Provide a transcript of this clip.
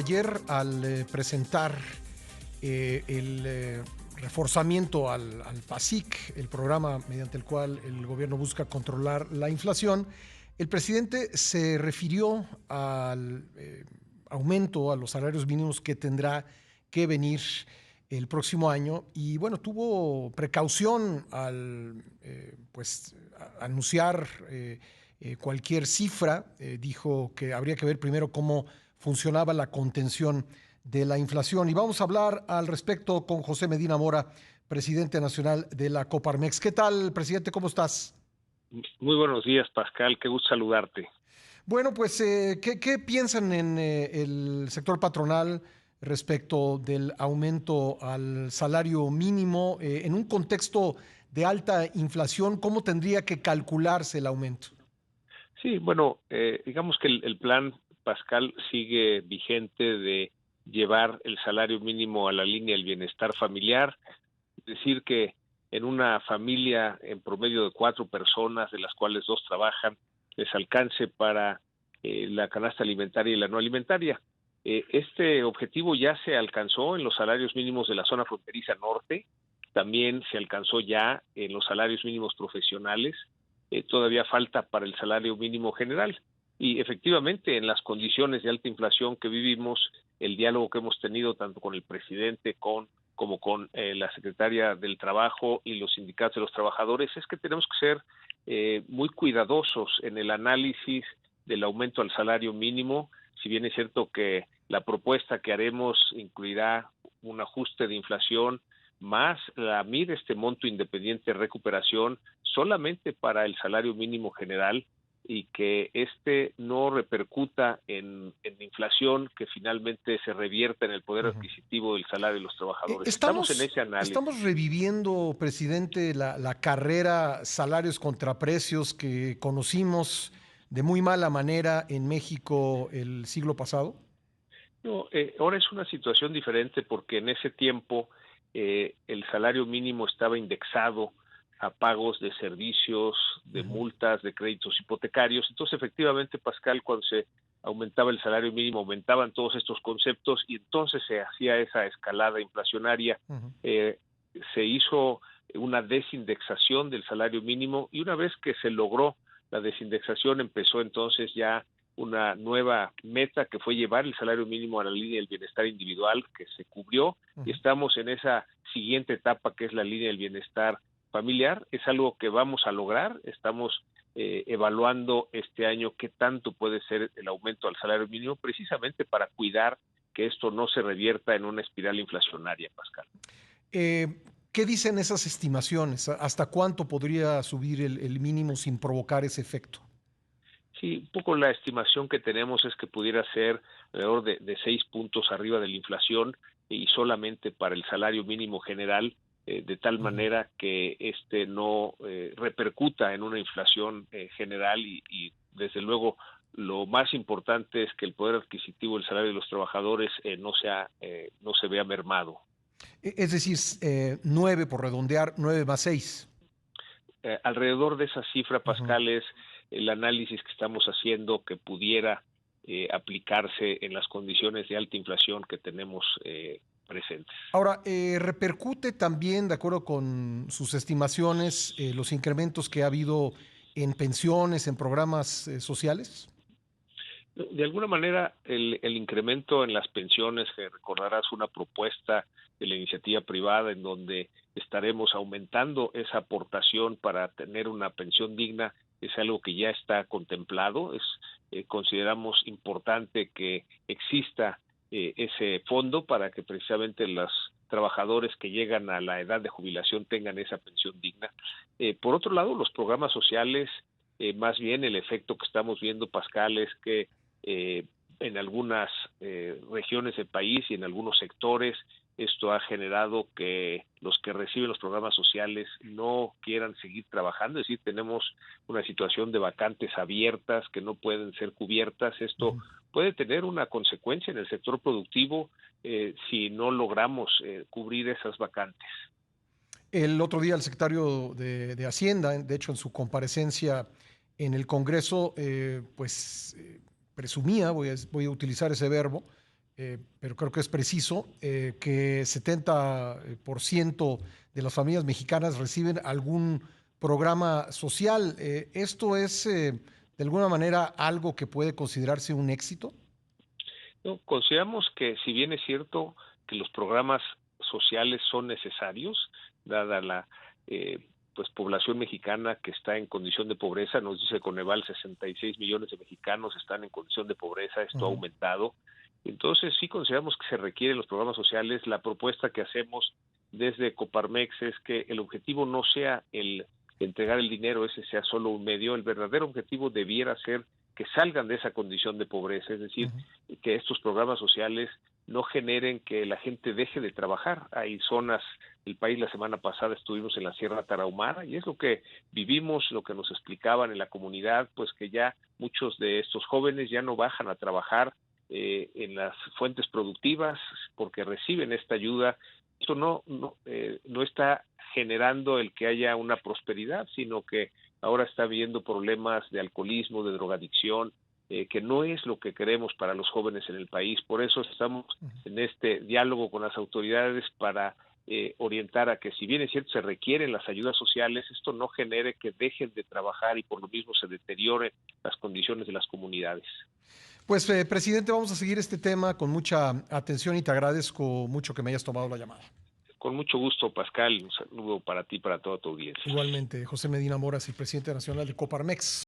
ayer al presentar el reforzamiento al PASIC, el programa mediante el cual el gobierno busca controlar la inflación, el presidente se refirió al aumento a los salarios mínimos que tendrá que venir el próximo año y bueno, tuvo precaución al anunciar cualquier cifra. Dijo que habría que ver primero cómo funcionaba la contención de la inflación. Y vamos a hablar al respecto con José Medina Mora, presidente nacional de la Coparmex. ¿Qué tal, presidente? ¿Cómo estás? Muy buenos días, Pascal. Qué gusto saludarte. Bueno, pues, ¿qué piensan en el sector patronal respecto del aumento al salario mínimo en un contexto de alta inflación? ¿Cómo tendría que calcularse el aumento? Sí, bueno, digamos que el plan, Pascal, sigue vigente de llevar el salario mínimo a la línea del bienestar familiar, es decir, que en una familia en promedio de 4 personas, de las cuales 2 trabajan, les alcance para la canasta alimentaria y la no alimentaria. Este objetivo ya se alcanzó en los salarios mínimos de la zona fronteriza norte, también se alcanzó ya en los salarios mínimos profesionales, todavía falta para el salario mínimo general. Y efectivamente, en las condiciones de alta inflación que vivimos, el diálogo que hemos tenido tanto con el presidente como con la secretaria del Trabajo y los sindicatos de los trabajadores es que tenemos que ser muy cuidadosos en el análisis del aumento al salario mínimo. Si bien es cierto que la propuesta que haremos incluirá un ajuste de inflación más la mide este monto independiente de recuperación solamente para el salario mínimo general y que este no repercuta en inflación que finalmente se revierta en el poder adquisitivo del salario de los trabajadores. Estamos en ese análisis. Estamos reviviendo, presidente, la carrera salarios contra precios que conocimos de muy mala manera en México el siglo pasado. No, ahora es una situación diferente porque en ese tiempo el salario mínimo estaba indexado a pagos de servicios, de multas, de créditos hipotecarios. Entonces, efectivamente, Pascal, cuando se aumentaba el salario mínimo, aumentaban todos estos conceptos y entonces se hacía esa escalada inflacionaria. Se hizo una desindexación del salario mínimo y una vez que se logró la desindexación, empezó entonces ya una nueva meta que fue llevar el salario mínimo a la línea del bienestar individual, que se cubrió, y estamos en esa siguiente etapa que es la línea del bienestar familiar. Es algo que vamos a lograr. Estamos evaluando este año qué tanto puede ser el aumento al salario mínimo, precisamente para cuidar que esto no se revierta en una espiral inflacionaria, Pascal. ¿Qué dicen esas estimaciones? ¿Hasta cuánto podría subir el mínimo sin provocar ese efecto? Sí, un poco la estimación que tenemos es que pudiera ser alrededor de 6 puntos arriba de la inflación y solamente para el salario mínimo general, de tal manera que este no repercuta en una inflación general y desde luego lo más importante es que el poder adquisitivo del salario de los trabajadores no se vea mermado. Es decir, 9 por redondear, 9 más 6. Alrededor de esa cifra, Pascal, es el análisis que estamos haciendo que pudiera aplicarse en las condiciones de alta inflación que tenemos presentes. Ahora, ¿repercute también, de acuerdo con sus estimaciones, los incrementos que ha habido en pensiones, en programas sociales? De alguna manera, el incremento en las pensiones, que recordarás una propuesta de la iniciativa privada en donde estaremos aumentando esa aportación para tener una pensión digna, es algo que ya está contemplado. Consideramos importante que exista ese fondo para que precisamente los trabajadores que llegan a la edad de jubilación tengan esa pensión digna. Por otro lado, los programas sociales, más bien el efecto que estamos viendo, Pascal, es que en algunas regiones del país y en algunos sectores esto ha generado que los que reciben los programas sociales no quieran seguir trabajando, es decir, tenemos una situación de vacantes abiertas que no pueden ser cubiertas. Esto puede tener una consecuencia en el sector productivo si no logramos cubrir esas vacantes. El otro día el secretario de Hacienda, de hecho en su comparecencia en el Congreso, presumía, voy a utilizar ese verbo, pero creo que es preciso, que 70% de las familias mexicanas reciben algún programa social. ¿Esto es de alguna manera algo que puede considerarse un éxito? No, consideramos que si bien es cierto que los programas sociales son necesarios, dada la pues población mexicana que está en condición de pobreza, nos dice Coneval 66 millones de mexicanos están en condición de pobreza, esto ha aumentado. Entonces sí consideramos que se requieren los programas sociales. La propuesta que hacemos desde Coparmex es que el objetivo no sea el entregar el dinero, ese sea solo un medio, el verdadero objetivo debiera ser que salgan de esa condición de pobreza, es decir, que estos programas sociales no generen que la gente deje de trabajar. Hay zonas del país, la semana pasada estuvimos en la Sierra Tarahumara y es lo que vivimos, lo que nos explicaban en la comunidad, pues que ya muchos de estos jóvenes ya no bajan a trabajar en las fuentes productivas porque reciben esta ayuda. Esto no está generando el que haya una prosperidad, sino que ahora está habiendo problemas de alcoholismo, de drogadicción, que no es lo que queremos para los jóvenes en el país. Por eso estamos en este diálogo con las autoridades para orientar a que, si bien es cierto se requieren las ayudas sociales, esto no genere que dejen de trabajar y por lo mismo se deterioren las condiciones de las comunidades. Pues, presidente, vamos a seguir este tema con mucha atención y te agradezco mucho que me hayas tomado la llamada. Con mucho gusto, Pascal. Un saludo para ti y para toda tu audiencia. Igualmente, José Medina Moras, el presidente nacional de Coparmex.